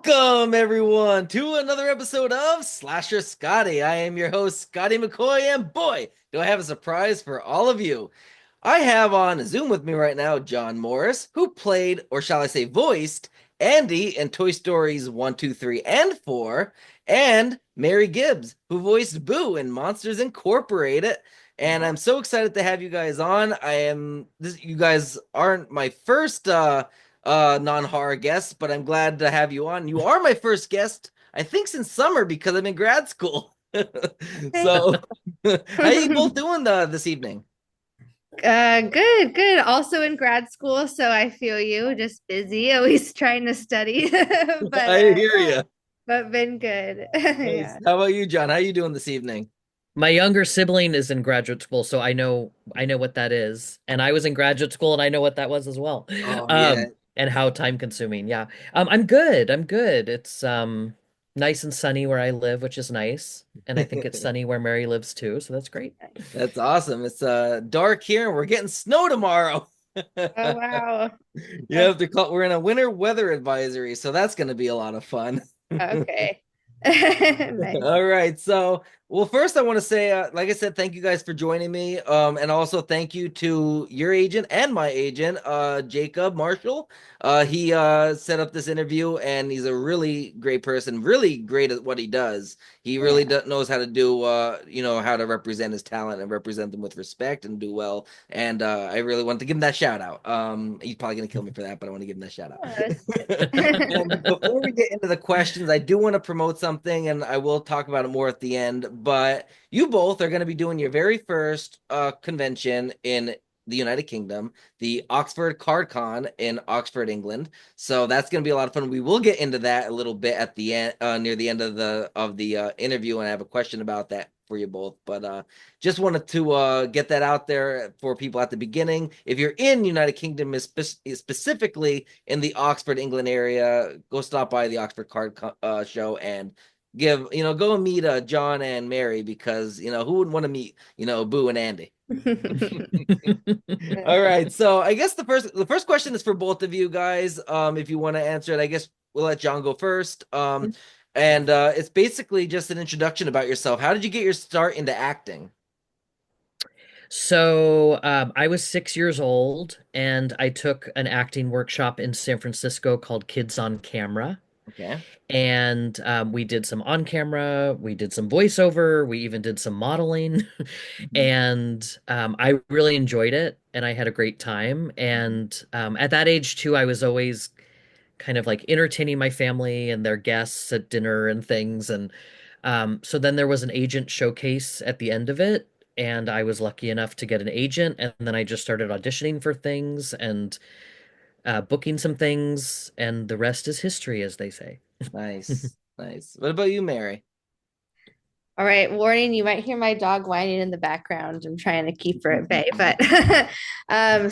Welcome, everyone, to another episode of Slasher Scotty. I am your host, Scotty McCoy, and boy, do I have a surprise for all of you. I have on Zoom with me right now John Morris, who played, or shall I say, voiced Andy in Toy Stories 1, 2, 3, and 4, and Mary Gibbs, who voiced Boo in Monsters Incorporated. And I'm so excited to have you guys on. You guys aren't my first non-horror guest, but I'm glad to have you on. You are my first guest, I think, since summer because I'm in grad school. So, how you both doing this evening? Good. Also in grad school, so I feel you, just busy, always trying to study. But I hear yeah, you. but been good. Nice. Yeah. How about you, John? How you doing this evening? My younger sibling is in graduate school, so I know what that is. And I was in graduate school and I know what that was as well. Oh yeah. And how time consuming. Yeah. I'm good. I'm good. It's nice and sunny where I live, which is nice. And I think it's sunny where Mary lives too, so that's great. That's awesome. It's dark here and we're getting snow tomorrow. Oh wow. You have to call we're in a winter weather advisory, so that's gonna be a lot of fun. Okay. Nice. All right. So, well, first I want to say, like I said, thank you guys for joining me. And also thank you to your agent and my agent, Jacob Marshall. He set up this interview, and he's a really great person, really great at what he does. He really Yeah. knows how to do, how to represent his talent and represent them with respect and do well. And I really want to give him that shout out. He's probably gonna kill me for that, but I want to give him that shout out. Oh, that's And before we get into the questions, I do want to promote something, and I will talk about it more at the end. But you both are going to be doing your very first convention in the United Kingdom, the Oxford Card Con in Oxford, England. So that's going to be a lot of fun. We will get into that a little bit at the end, near the end of the interview, and I have a question about that for you both. But just wanted to get that out there for people at the beginning. If you're in United Kingdom, specifically in the Oxford, England area, go stop by the Oxford Card Show and go and meet John and Mary because who wouldn't want to meet Boo and Andy. All right, so I guess the first question is for both of you guys. If you want to answer it, I guess we'll let John go first. And it's basically just an introduction about yourself. How did you get your start into acting? So I was 6 years old and I took an acting workshop in San Francisco called Kids on Camera. Okay. And we did some on camera, we did some voiceover, we even did some modeling. Mhm. And I really enjoyed it and I had a great time. And at that age, too, I was always kind of like entertaining my family and their guests at dinner and things. And so then there was an agent showcase at the end of it. And I was lucky enough to get an agent. And then I just started auditioning for things and booking some things. And the rest is history, as they say. Nice, nice. What about you, Mary? All right, warning, you might hear my dog whining in the background. I'm trying to keep her at bay, but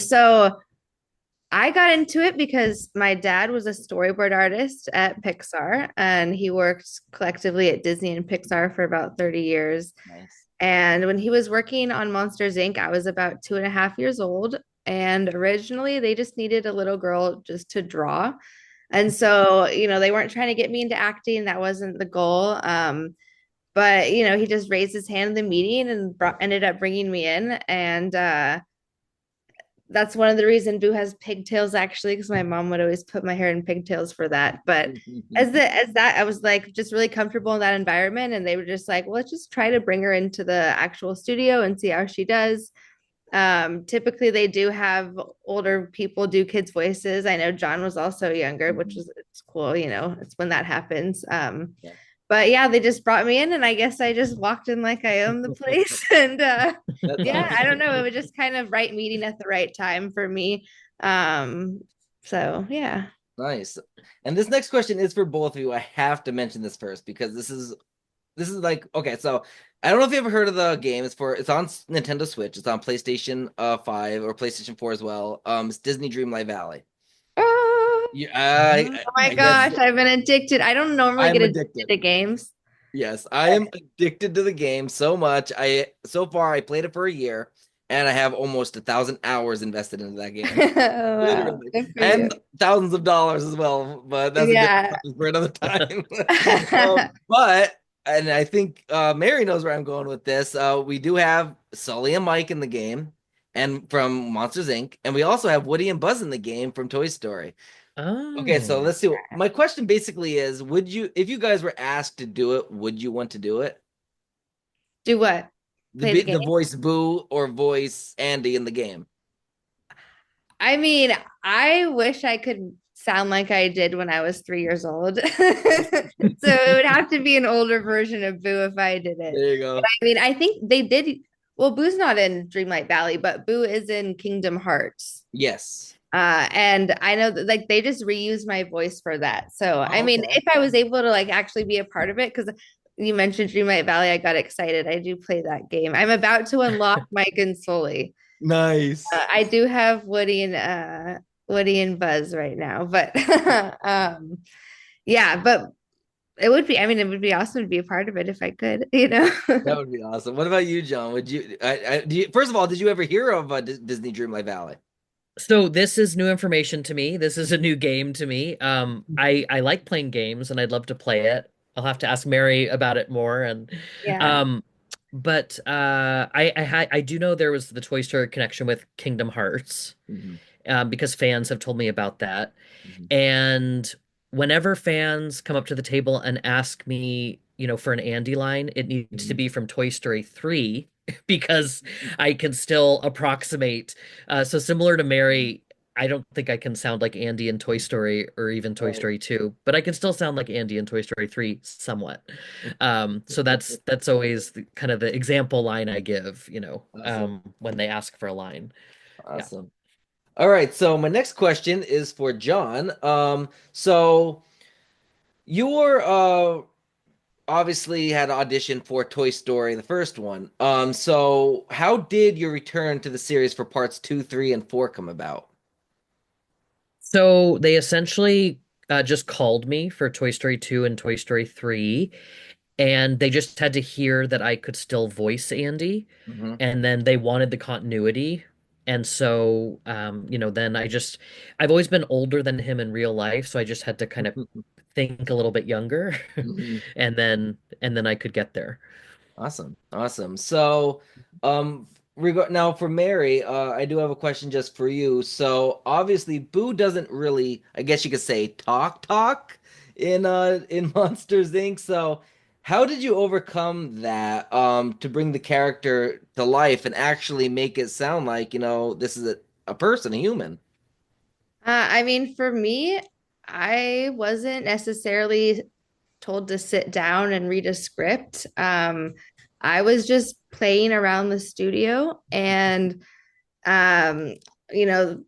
so I got into it because my dad was a storyboard artist at Pixar and he worked collectively at Disney and Pixar for about 30 years. Nice. And when he was working on Monsters Inc., I was about 2.5 years old. And originally they just needed a little girl just to draw. And so, they weren't trying to get me into acting. That wasn't the goal. But he just raised his hand in the meeting and ended up bringing me in. And that's one of the reasons Boo has pigtails actually, because my mom would always put my hair in pigtails for that. But as that, I was like just really comfortable in that environment, and they were just like, well, let's just try to bring her into the actual studio and see how she does. Typically they do have older people do kids' voices. I know John was also younger, which is it's cool, it's when that happens. Yeah. But yeah, they just brought me in and I guess I just walked in like I own the place. And That's yeah, I don't awesome. know. It was just kind of right meeting at the right time for me. Um, so yeah. Nice. And this next question is for both of you. I have to mention this first because this is like okay, so I don't know if you ever heard of the game. It's on Nintendo Switch. It's on PlayStation 5 or PlayStation 4 as well. It's Disney Dreamlight Valley. Oh, Yeah, oh my I guess gosh, I've been addicted. I don't normally get I'm addicted addicted. to games. Yes, I am addicted to the game so much. I so far I played it for a year and I have almost 1,000 hours invested into that game. Oh, wow. Literally. Good for you. And thousands of dollars as well, but that's a different Yeah. topic for another time. But and I think Mary knows where I'm going with this. We do have Sully and Mike in the game and from Monsters Inc. And we also have Woody and Buzz in the game from Toy Story. Okay, so Oh. let's see. My question basically is, would you, if you guys were asked to do it, would you want to do it? Do what? Play the The game? voice Boo or voice Andy in the game? I mean, I wish I could sound like I did when I was 3 years old. So it would have to be an older version of Boo if I did it. There you But go. I mean, I think they did. Well, Boo's not in Dreamlight Valley, but Boo is in Kingdom Hearts. Yes. And I know that like they just reused my voice for that. So I Oh, mean, okay. if I was able to like actually be a part of it, because you mentioned Dreamlight Valley, I got excited. I do play that game. I'm about to unlock Mike and Sully. Nice. I do have Woody and Buzz right now, but yeah, but it would be, I mean, it would be awesome to be a part of it if I could, you know. That would be awesome. What about you, John? Would you, first of all, did you ever hear of Disney Dreamlight Valley? So this is new information to me. This is a new game to me. I like playing games and I'd love to play it. I'll have to ask Mary about it more. And Yeah. um, but I do know there was the Toy Story connection with Kingdom Hearts, Mhm, because fans have told me about that. mhm, And whenever fans come up to the table and ask me, for an Andy line, it needs to mhm. be from Toy Story 3 because I can still approximate. So similar to Mary, I don't think I can sound like Andy in Toy Story or even Toy Right. Story 2, but I can still sound like Andy in Toy Story 3 somewhat. So that's always kind of the example line I give, Awesome. when they ask for a line. Yeah. Awesome. All right, so my next question is for John. So you're obviously had audition for Toy Story, the first one. So how did your return to the series for parts two, three, and four come about? So they essentially just called me for Toy Story 2 and Toy Story 3, and they just had to hear that I could still voice Andy, Hmm. and then they wanted the continuity. And so, then I've always been older than him in real life, so I just had to kind of think a little bit younger, and then I could get there. Awesome. Awesome. So, now for Mary, I do have a question just for you. So, obviously, Boo doesn't really, I guess you could say, talk in Monsters Inc. So, how did you overcome that to bring the character to life and actually make it sound like, this is a person, a human? I mean, for me, I wasn't necessarily told to sit down and read a script. I was just playing around the studio and um,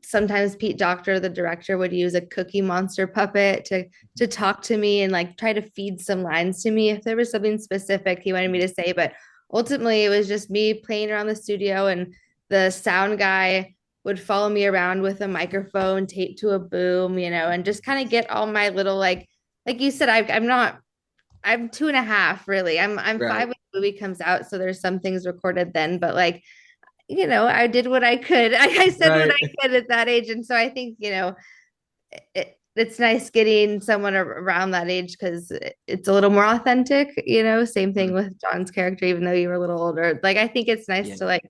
sometimes Pete Docter, the director, would use a Cookie Monster puppet to talk to me and like try to feed some lines to me if there was something specific he wanted me to say. But ultimately, it was just me playing around the studio, and the sound guy would follow me around with a microphone taped to a boom, and just kind of get all my little like you said, I'm not. I'm 2.5, really. I'm Right. 5 when the movie comes out, so there's some things recorded then, but like I did what I could. I said what Right. I could at that age. And so I think, it's nice getting someone around that age because it's a little more authentic, same thing Mhm. with John's character, even though you were a little older. Like, I think it's nice Yeah. to like,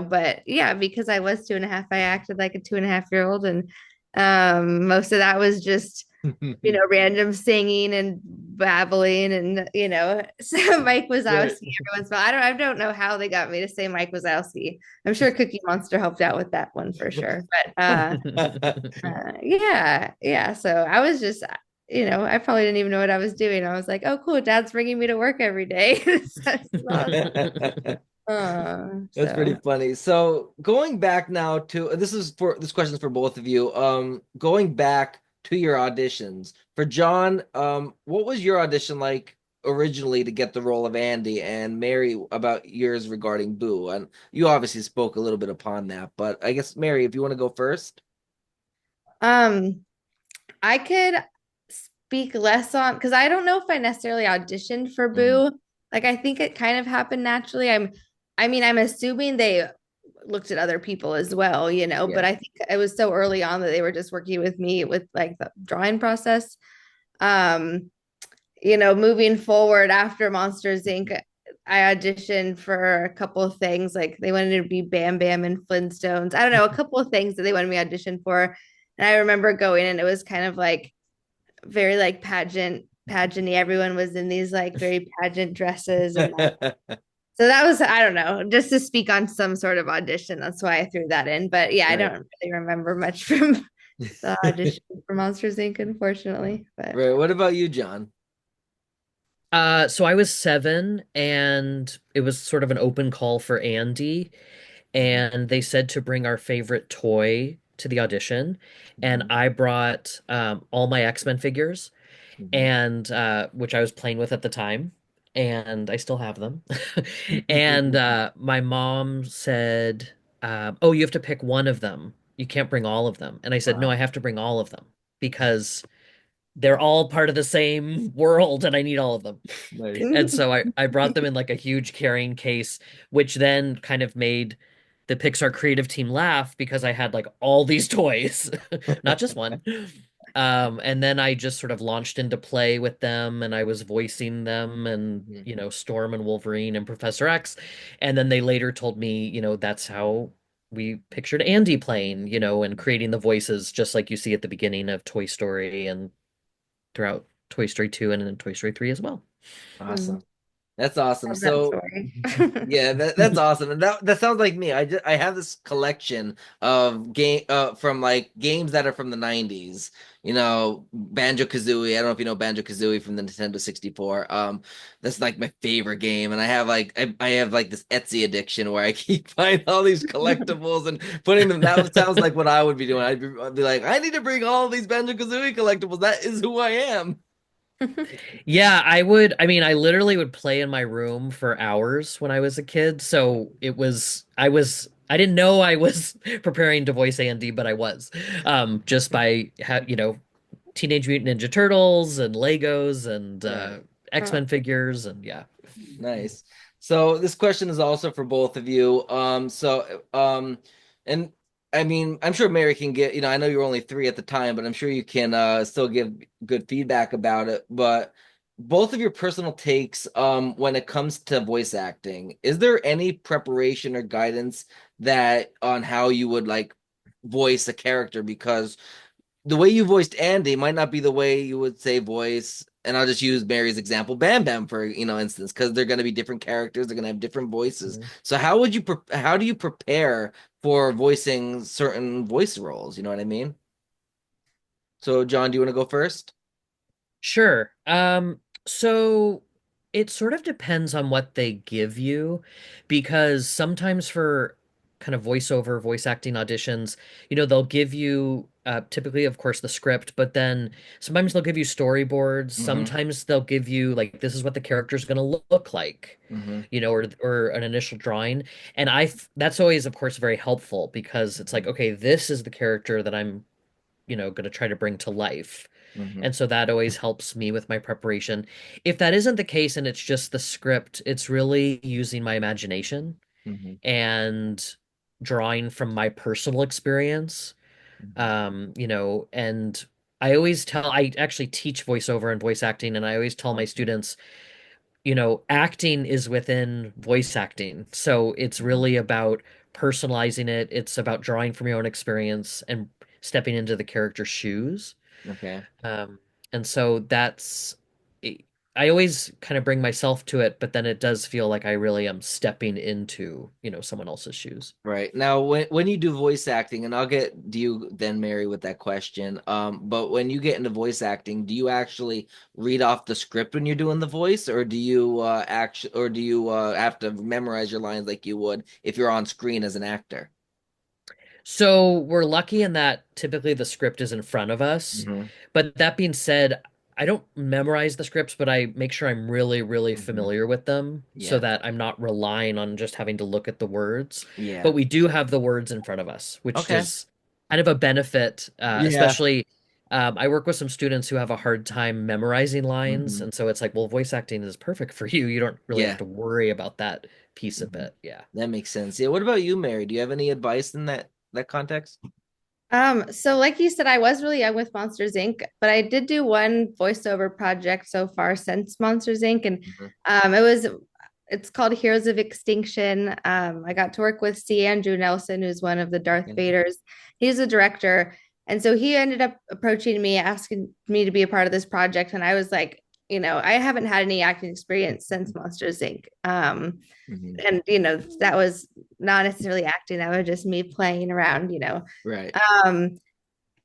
but yeah, because I was 2.5, I acted like a 2.5-year-old. And most of that was just, random singing and babbling and so Mike Wazowski Right. every once in a while. I don't know how they got me to say Mike Wazowski. I'm sure Cookie Monster helped out with that one for sure. But yeah, yeah. So I was just, I probably didn't even know what I was doing. I was like, oh, cool, Dad's bringing me to work every day. That's awesome. That's pretty So funny. So going back now to this question is for both of you. Going back to your auditions for John, what was your audition like originally to get the role of Andy, and Mary about yours regarding Boo? And you obviously spoke a little bit upon that, but I guess Mary, if you want to go first. um I could speak less on because I don't know if I necessarily auditioned for Mhm. Boo. Like I think it kind of happened naturally. I mean, I'm assuming they looked at other people as well, you know, but Yeah. I think it was so early on that they were just working with me with like the drawing process. Um, you know, moving forward after Monsters Inc., I auditioned for a couple of things. Like they wanted to be Bam Bam and Flintstones. I don't know, a couple of things that they wanted me to audition for. And I remember going and it was kind of like very like pageanty. Everyone was in these like very pageant dresses and so that was, I don't know, just to speak on some sort of audition. That's why I threw that in. But yeah, I Right. don't really remember much from the audition for Monsters Inc., unfortunately. But Right. What about you, John? So I was 7 and it was sort of an open call for Andy, Mhm. and they said to bring our favorite toy to the audition, and Mhm. I brought all my X-Men figures, Mhm. and which I was playing with at the time, and I still have them. And my mom said, "Oh, you have to pick one of them. You can't bring all of them." And I said, "No, I Wow. have to bring all of them because they're all part of the same world, and I need all of them." Nice. And so I brought them in like a huge carrying case, which then kind of made the Pixar creative team laugh because I had like all these toys, not just one. And then I just sort of launched into play with them and I was voicing them and, Mhm. you know, Storm and Wolverine and Professor X. And then they later told me, you know, that's how we pictured Andy playing, you know, and creating the voices just like you see at the beginning of Toy Story and throughout Toy Story 2 and in Toy Story 3 as well. mm, Awesome. That's awesome. love that So story. yeah, that's awesome. And that sounds like me. I have this collection of game from like games that are from the 90s. You know, Banjo-Kazooie. I don't know if you know Banjo-Kazooie from the Nintendo 64. That's like my favorite game. And I have like I have like this Etsy addiction where I keep buying all these collectibles and putting them. That sounds like what I would be doing. I'd be like, I need to bring all these Banjo-Kazooie collectibles. That is who I am. Yeah, I would. I mean, I literally would play in my room for hours when I was a kid. So I didn't know I was preparing to voice Andy, but I was, just by, you know, Teenage Mutant Ninja Turtles and Legos and Right. Oh, X-Men figures. And yeah. Nice. So this question is also for both of you. And I mean, I'm sure Mary can get, I know you were only 3 at the time, but I'm sure you can still give good feedback about it. But both of your personal takes when it comes to voice acting, is there any preparation or guidance that on how you would like voice a character? Because the way you voiced Andy might not be the way you would say voice. And I'll just use Mary's example, Bam Bam, for instance, because they're going to be different characters, they're going to have different voices. Mhm. So how do you prepare for voicing certain voice roles? You know what I mean? So John, do you want to go first? Sure. So it sort of depends on what they give you, because sometimes for kind of voiceover, voice acting auditions, you know, they'll give you typically, of course, the script, but then sometimes they'll give you storyboards. Mm-hmm. Sometimes they'll give you like this is what the character's going to look like, Mm-hmm. you know, or an initial drawing. And that's always, of course, very helpful because it's like, okay, this is the character that I'm, you know, going to try to bring to life. Mm-hmm. And so that always helps me with my preparation. If that isn't the case and it's just the script, it's really using my imagination Mm-hmm. and drawing from my personal experience. Mm-hmm. You know, and I actually teach voiceover and voice acting, and I always tell my Awesome. students, you know, acting is within voice acting. So it's Mm-hmm. really about personalizing it. It's about drawing from your own experience and stepping into the character's shoes. Okay. Um, and so I always kind of bring myself to it, but then it does feel like I really am stepping into, you know, someone else's shoes. Right. Now, when you do voice acting, and I'll get to you then, Mary, with that question. But when you get into voice acting, do you actually read off the script when you're doing the voice, or do you have to memorize your lines like you would if you're on screen as an actor? So we're lucky in that typically the script is in front of us. Hmm. But that being said, I don't memorize the scripts, but I make sure I'm really, really Hmm. familiar with them so Yeah. that I'm not relying on just having to look at the words. Yeah. But we do have the words in front of us, which Okay. is kind of a benefit, Yeah. especially. I work with some students who have a hard time memorizing lines, Hmm. and so it's like, well, voice acting is perfect for you. You don't really have Yeah. to worry about that piece of Hmm. it. Yeah. That makes sense. Yeah. What about you, Mary? Do you have any advice in that context? So like you said, I was really young with Monsters Inc., but I did do one voiceover project so far since Monsters Inc. And Mhm. it's called Heroes of Extinction. I got to work with C. Andrew Nelson, who's one of the Darth Okay. Vaders. He's a director. And so he ended up approaching me, asking me to be a part of this project. And I was like, I haven't had any acting experience since Monsters Inc. Hmm. And that was not necessarily acting, that was just me playing around. Right. Um,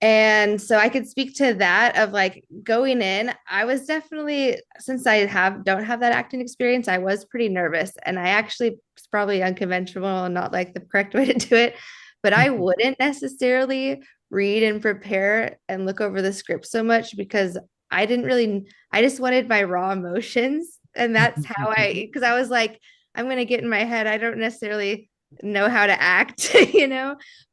and so I could speak to that of like going in. I was definitely, since I don't have that acting experience, I was pretty nervous. And I actually, it's probably unconventional and not like the correct way to do it, but I wouldn't necessarily read and prepare and look over the script so much because I just wanted my raw emotions. And that's how because I was like, I'm going to get in my head. I don't necessarily know how to act,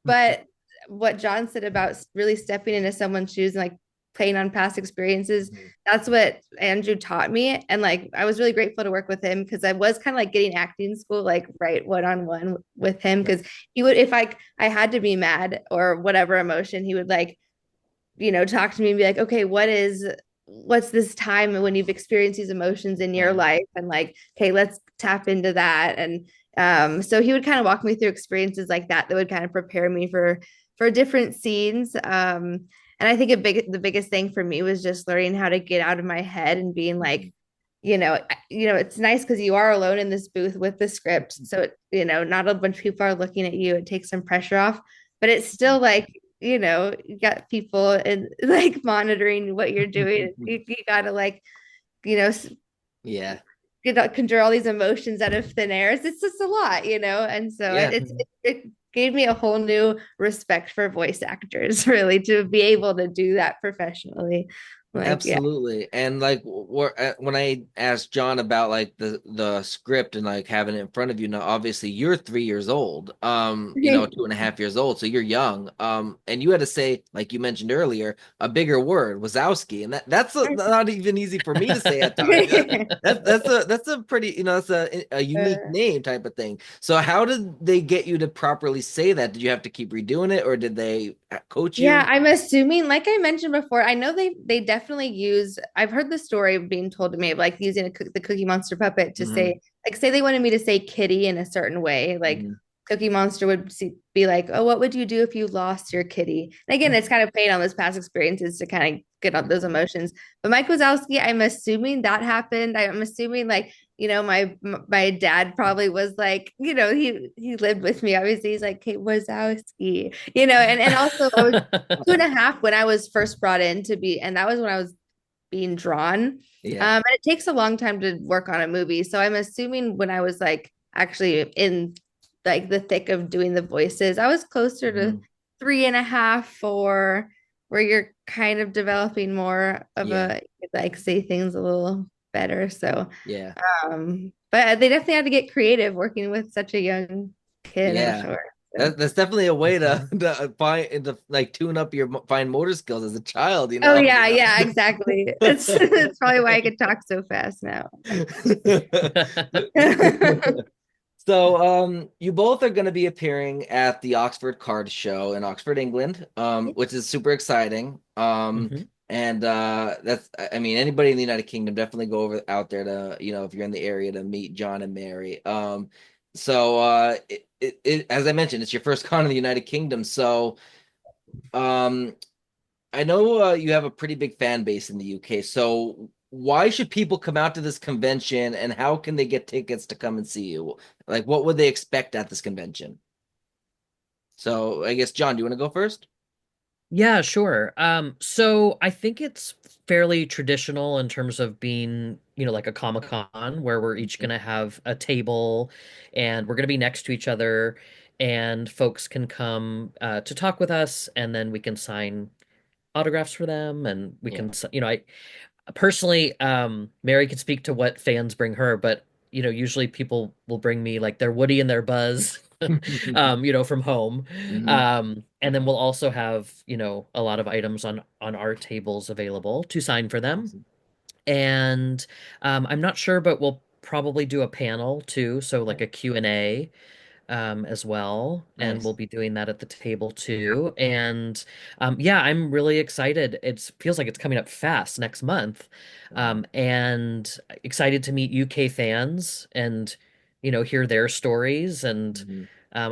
but what John said about really stepping into someone's shoes and like playing on past experiences, that's what Andrew taught me. And like I was really grateful to work with him because I was kind of like getting acting school, like right one-on-one with him. Right. Because he would, if I had to be mad or whatever emotion, he would like, talk to me and be like, okay, what's this time when you've experienced these emotions in your Yeah. life? And like, okay, let's tap into that. And so he would kind of walk me through experiences like that would kind of prepare me for different scenes. And I think the biggest thing for me was just learning how to get out of my head and being Mhm. like, it's nice because you are alone in this booth with the script. So, not a bunch of people are looking at you. It takes some pressure off, but it's still like, you got people and like monitoring what you're doing. You got to like, you know, Yeah. conjure all these emotions out of thin air. It's just a lot. And so Yeah. it gave me a whole new respect for voice actors, really, to be able to do that professionally. Like, yeah. Absolutely. And like when I asked John about like the script and like having it in front of you, now obviously you're 3 years old, 2.5 years old, so you're young. And you had to say, like you mentioned earlier, a bigger word, Wazowski, and not even easy for me to say at times. That's a pretty, that's a unique name type of thing. So how did they get you to properly say that? Did you have to keep redoing it, or did they coach Yeah, you? I'm assuming, like I mentioned before, I know they definitely use. I've heard the story being told to me of like using the Cookie Monster puppet to Hmm. say, like, say they wanted me to say kitty in a certain way, like Hmm. Cookie Monster would be like, "Oh, what would you do if you lost your kitty?" And again, it's kind of playing on those past experiences to kind of get on those emotions. But Mike Wazowski, I'm assuming that happened. I'm assuming like my dad probably was like, he lived with me. Obviously, he's like, Kate Wazowski, and also I was 2.5 when I was first brought in to be, and that was when I was being drawn. Yeah. And it takes a long time to work on a movie. So I'm assuming when I was like actually in like the thick of doing the voices, I was closer to Mhm. 3.5, 4, where you're kind of developing more of Yeah. a like say things a little better. So Yeah. but they definitely had to get creative working with such a young kid, I'm Yeah. sure. So. That's definitely a way to Mhm. to find to like tune up your fine motor skills as a child, you Oh know. yeah, yeah, exactly. That's probably why I could talk so fast now. So, you both are going to be appearing at the Oxford Card Show in Oxford, England, which is super exciting. Mhm. And that's, I mean, anybody in the United Kingdom definitely go over out there to, if you're in the area to meet John and Mary. So, as I mentioned, it's your first con in the United Kingdom. So, um, I know you have a pretty big fan base in the UK. So why should people come out to this convention and how can they get tickets to come and see you? Like, what would they expect at this convention? So I guess, John, do you want to go first? Yeah, sure. So I think it's fairly traditional in terms of being, like a Comic-Con where we're each Mhm. gonna have a table and we're gonna be next to each other and folks can come to talk with us and then we can sign autographs for them and we Yeah. can, I personally, Mary can speak to what fans bring her, but usually people will bring me like their Woody and their Buzz from home. Hmm. And then we'll also have, a lot of items on our tables available to sign for them. Awesome. And I'm not sure, but we'll probably do a panel too, so like Okay. a Q&A as well, and we'll Nice. be doing that at the table too. And yeah, I'm really excited. It feels like it's coming up fast next month, Wow. and excited to meet UK fans and hear their stories. And Hmm.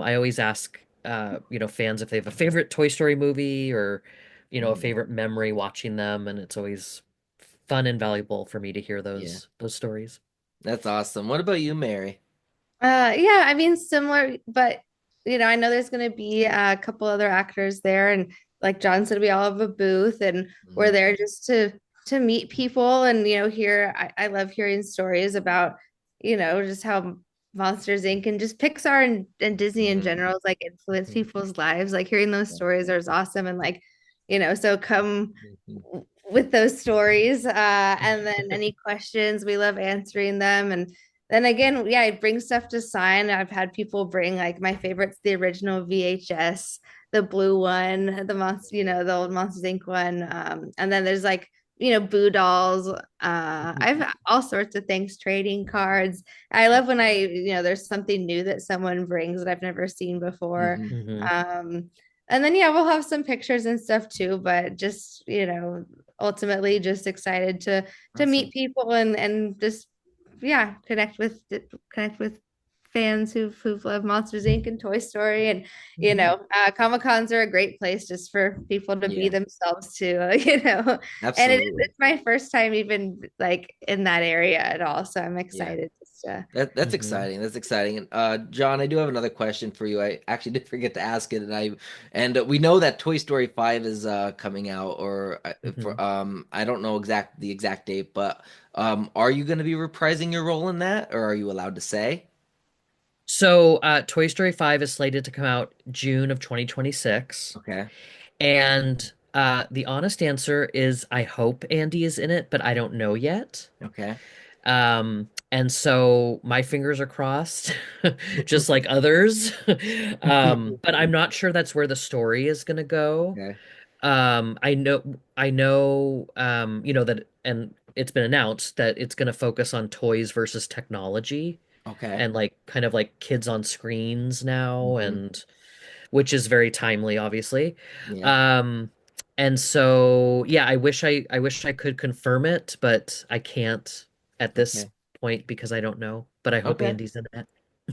I always ask fans if they have a favorite Toy Story movie or a Hmm. favorite memory watching them, and it's always fun and valuable for me to hear Yeah, those stories. that's awesome. What about you, Mary? Yeah, I mean similar, but I know there's gonna be a couple other actors there, and like John said, we all have a booth, and we're Hmm. there just to meet people and hear. I love hearing stories about just how Monsters Inc. and just Pixar and Disney in Hmm. general has like influenced people's lives. Like hearing those stories are awesome, and like so come Hmm. with those stories, and then any questions, we love answering them. And then again, yeah, I bring stuff to sign. I've had people bring like my favorites, the original VHS, the blue one, the monster, the old Monsters Inc. one. And then there's like, Boo dolls. I've all sorts of things, trading cards. I love when there's something new that someone brings that I've never seen before. Hmm. Hmm. Um, and then yeah, we'll have some pictures and stuff too, but just, ultimately just excited to Awesome. meet people and just yeah, connect with fans who've loved Monsters Inc. and Toy Story, and Hmm. Comic Cons are a great place just for people to be Yeah, themselves too, and absolutely. it's my first time even like in that area at all, so I'm Yeah. excited just to. That's Hmm. exciting. That's exciting. And John, I do have another question for you. I actually did forget to ask it, and we know that Toy Story 5 is coming out, or Hmm. for I don't know the exact date, but are you going to be reprising your role in that, or are you allowed to say? So, Toy Story 5 is slated to come out June of 2026. Okay. And the honest answer is I hope Andy is in it, but I don't know yet. Okay. And so my fingers are crossed, just like others. But I'm not sure that's where the story is going to go. Okay. I know, that, and it's been announced that it's going to focus on toys versus technology Okay. and like kind of like kids on screens now, Hmm. and which is very timely, obviously. Yeah. Um, and so yeah, I wish I could confirm it, but I can't at this Okay. point because I don't know. But I hope Okay. Andy's in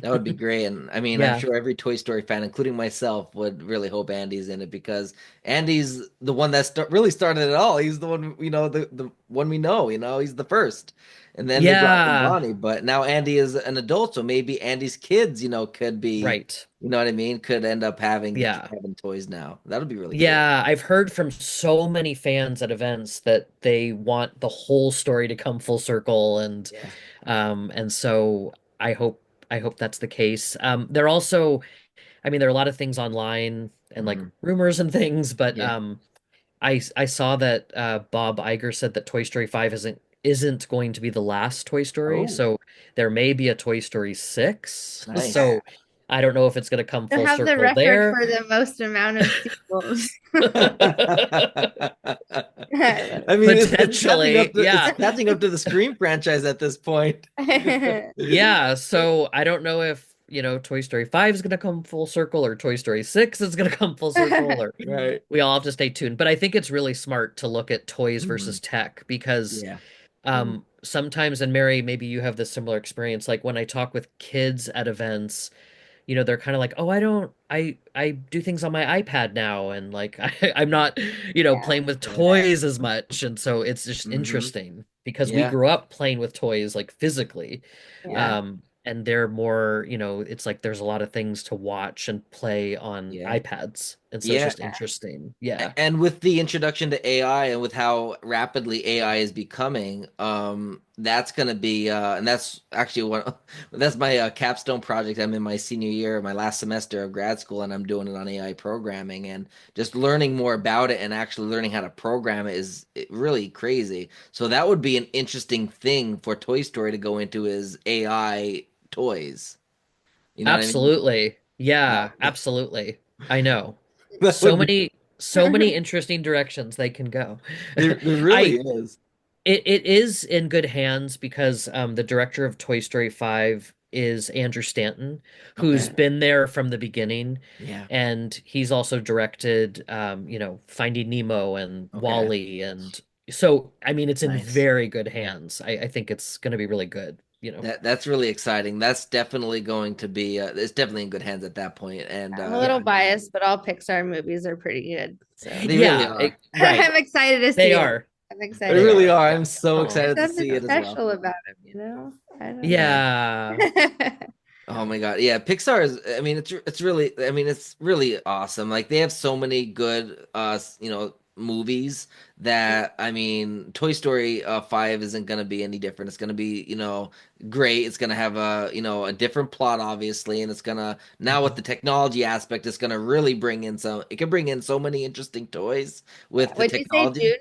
That would be it. great. And I mean, I'm Yeah, sure every Toy Story fan, including myself, would really hope Andy's in it because Andy's the one that really started it all. He's the one, the one we know, he's the first. And then they brought in yeah, Bonnie, but now Andy is an adult, so maybe Andy's kids, could be, right. you know what I mean? Could end up Yeah. having toys now. That would be really cool. Yeah, I've heard from so many fans at events that they want the whole story to come full circle, Yeah. and so I hope I hope that's the case. They're also, I mean, there are a lot of things online and like Hmm. rumors and things, but Yeah. I saw that Bob Iger said that Toy Story 5 isn't going to be the last Toy Story, Oh, so there may be a Toy Story 6. nice. So I don't know if it's going to come To full have the circle record there. for the most amount of sequels. I mean, Potentially, it's yeah. catching up to the Scream franchise at this point. Yeah, so I don't know if, Toy Story 5 is going to come full circle or Toy Story 6 is going to come full circle, or Right. we all have to stay tuned. But I think it's really smart to look at toys Mhm. versus tech because Yeah. sometimes, and Mary, maybe you have this similar experience, like when I talk with kids at events, they're kind of like, "Oh, I do things on my iPad now and like I'm not, Yeah. playing with Yeah. toys as much." And so it's just Hmm. interesting because we Yeah. grew up playing with toys like physically. Yeah. Yeah. And they're more, it's like there's a lot of things to watch and play on Yeah. iPads. And so it's Yeah. just interesting. Yeah. And with the introduction to AI and with how rapidly AI is becoming, that's going to be, and that's actually one, that's my capstone project. I'm in my senior year, my last semester of grad school, and I'm doing it on AI programming and just learning more about it and actually learning how to program it is really crazy. So that would be an interesting thing for Toy Story to go into is AI toys. You know what I mean? Absolutely. Yeah, absolutely. I know. That So would be many, so many interesting directions they can go. there really I is. it is in good hands because the director of Toy Story 5 is Andrew Stanton, who's Okay. been there from the beginning, Yeah. and he's also directed Finding Nemo and Okay. Wall-E, and so I mean it's in Nice. very good hands. I think it's going to be really good, you know. That's really exciting. That's definitely going to be it's definitely in good hands at that point. And I'm a Yeah. little biased, but all Pixar movies are pretty good. So they really Yeah, are. right. I'm excited to They see it. are. I'm They excited They to really are. are. Yeah. I'm so Oh. There's excited to see something it as well. special about him, you know? I don't know. Yeah. Yeah. Oh my God. Yeah, Pixar is I mean it's really I mean it's really awesome. Like they have so many good movies that I mean Toy Story 5 isn't going to be any different. It's going to be, great. It's going to have a different plot obviously, and it's going to now with Mhm. the technology aspect it's going to really bring in it can bring in so many interesting toys Yeah. with the Would you say technology.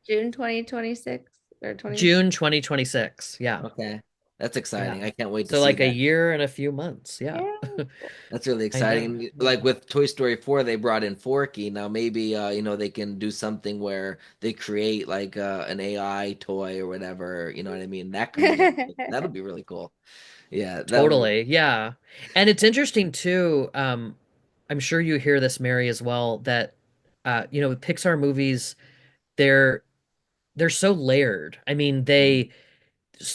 June 2026 or 20? June 2026. Yeah. Okay. That's Yeah. exciting. I can't wait to So see like a that. year and a few months. Yeah. Yeah. That's really I know. exciting. Yeah. Like with Toy Story 4, they brought in Forky. Now maybe they can do something where they create like an AI toy or whatever, you know what I mean? That could be that'll be really cool. Yeah, that would be Totally. Yeah. And it's interesting too. I'm sure you hear this, Mary, as well, that with Pixar movies, they're they're so layered. I mean, mm,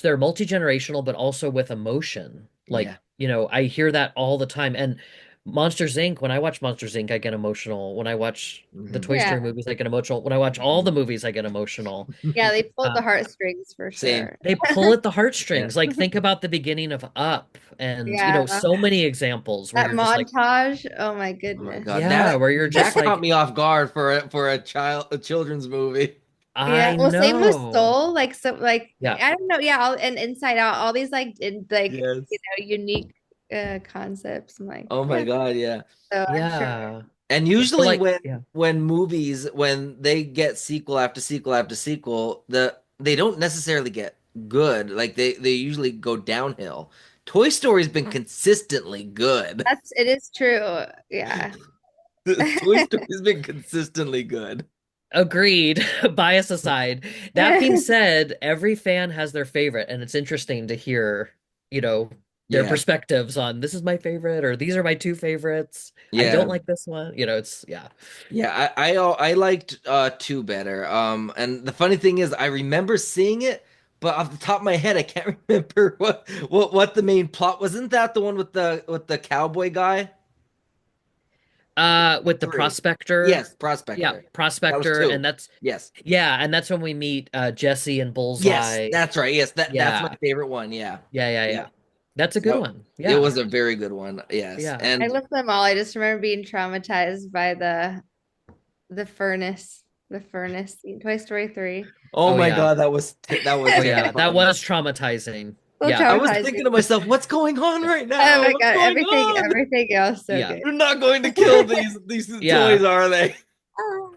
they're multi-generational, but also with emotion. Like, yeah. I hear that all the time. And Monsters Inc., when I watch Monsters Inc., I get emotional. When I watch the Hmm. Toy Yeah. Story movies, I get emotional. When I watch all the movies, I get emotional. Yeah, they pulled the Um, heartstrings for Same. sure. they pull at the Yeah. heartstrings. Like, think about the beginning of Up and, Yeah. so many examples where That you're just like, montage. Oh my Oh my goodness. God. yeah, where you're just That caught like, me off guard for a children's movie. Yeah, I well, same with know. Soul, like so, like Yeah. I don't know, yeah, and Inside Out, all these Yes. unique concepts. I'm like, Oh my yeah, God, yeah. so I'm sure. Yeah. And Or usually like, yeah. when they get sequel after sequel after sequel, they don't necessarily get good. Like they usually go downhill. Toy Story's been consistently good. It is true. Yeah. Toy Story's been consistently good. Agreed. Bias aside. That being said, every fan has their favorite, and it's interesting to hear, you know, their Yeah. perspectives on this is my favorite or these are my two favorites. I don't Yeah. like this one. It's yeah. Yeah, I liked two better. And the funny thing is I remember seeing it, but off the top of my head I can't remember what the main plot was. Isn't that the one with the cowboy guy? With the Three. prospector. Yes, Yeah, Prospector. That was prospector, and two. that's Yes. yeah, and that's when we meet Jesse and Yes, Bullseye. that's right. Yes, that's my Yeah. favorite one. Yeah. Yeah, yeah, Yeah. yeah. That's a good So one. it Yeah. was a very good one. Yes. Yeah. I And looked them all. I just remember being traumatized by the furnace scene, Toy Story 3. oh Oh my yeah. God, that was Oh yeah. That terrifying. was traumatizing. So Yeah. I was thinking to traumatizing. myself, what's going on right Oh now? my What's God, going on? everything else so Yeah. good. They're not going to kill these toys, Yeah. are they?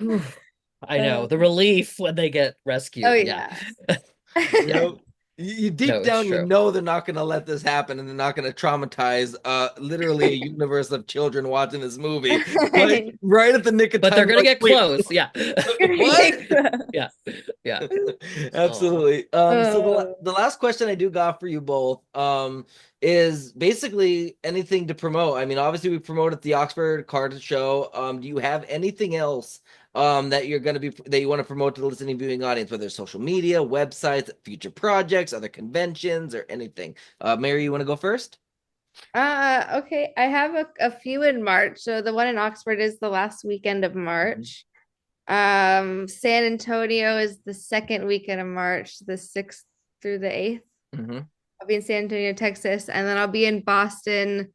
Oof. I know. Oh, The relief when they get oh rescued. Yeah. yeah. Yeah. Yep. You deep No, it's down, you true. know they're not going to let this happen, and they're not going to traumatize literally a universe of children watching this movie. But Right. right at the nick of But time, they're they're gonna like, get "Wait, close. Yeah. what?" Yeah. Yeah. Oh. Absolutely. So Oh. the last question I do got for you both is basically anything to promote. I mean, obviously we promoted the Oxford Card Show. Do you have anything else that you're going to be that you want to promote to the listening viewing audience, whether it's social media, websites, future projects, other conventions, or anything? Mary, you want to go first? Okay. I have a few in March. So the one in Oxford is the last weekend of Mhm. March. San Antonio is the second weekend of March, the 6th through the 8th. Hmm. I'll be in San Antonio, Texas, and then I'll be in Boston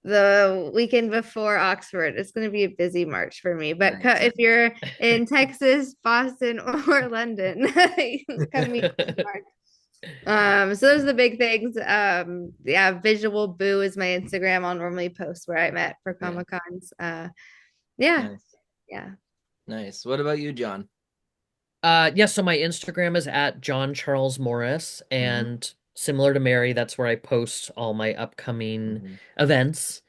the weekend before Oxford. It's going to be a busy March for me. But Nice. if you're in Texas, Boston, or London, you can come meet me in March. So those are the big things. Yeah, Visual Boo is my Instagram. I'll normally post where I'm at for Yeah. Comic Cons. Yeah, Nice. yeah. Nice. What about you, John? Yeah, so my Instagram is at John Charles Morris, Hmm. and similar to Mary, that's where I post all my upcoming Hmm. events.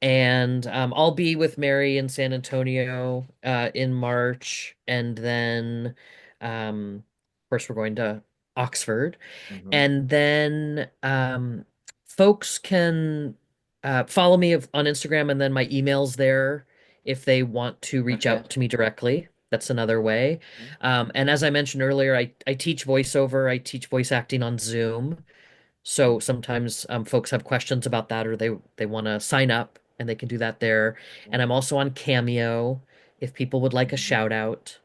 And I'll be with Mary in San Antonio in March, and then of course we're going to Oxford, Mhm. and then folks can follow me on Instagram, and then my email's there if they want to reach Okay. out to me directly. That's another way. And as I mentioned earlier, I teach voiceover, I teach voice acting on Zoom. So sometimes folks have questions about that, or they want to sign up, and they can do that there. And I'm also on Cameo if people would like a Mhm. shout out,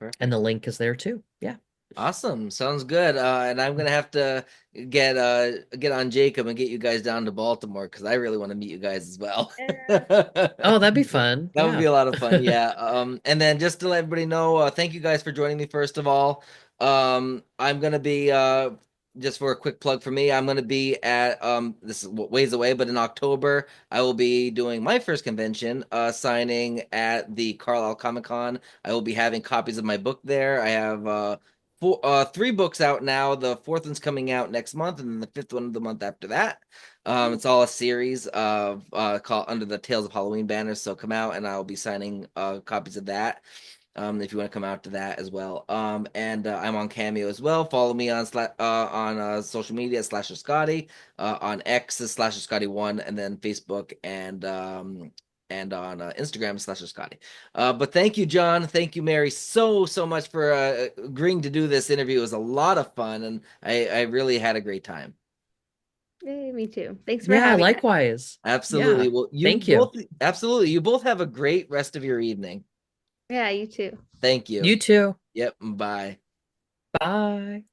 and the Perfect. link is there too. Yeah. Awesome. Sounds good. And I'm gonna have to get on Jacob and get you guys down to Baltimore because I really want to meet you guys as well. Yeah. Oh, that'd be fun. That would be Yeah. a lot of fun. Yeah. And then just to let everybody know, thank you guys for joining me first of all. I'm gonna be just for a quick plug for me, I'm gonna be at this is ways away, but in October I will be doing my first convention, signing at the Carlisle Comic Con. I will be having copies of my book there. I have three books out now. The fourth one's coming out next month, and then the fifth one of the month after that. It's all a series of called Under the Tales of Halloween banners. So come out, and I'll be signing copies of that. If you want to come out to that as well. And I'm on Cameo as well. Follow me on social media Slasher Scotty, on X is Slasher Scotty one, and then Facebook and on Instagram Slasher Scotty. But thank you, John. Thank you, Mary, so much for agreeing to do this interview. It was a lot of fun, and I really had a great time. Yay, me too. Thanks for Yeah, having us. likewise. Absolutely. Yeah. Well, you Thank you. both absolutely. You both have a great rest of your evening. Yeah, you too. Thank you. You too. Yep. Bye. Bye.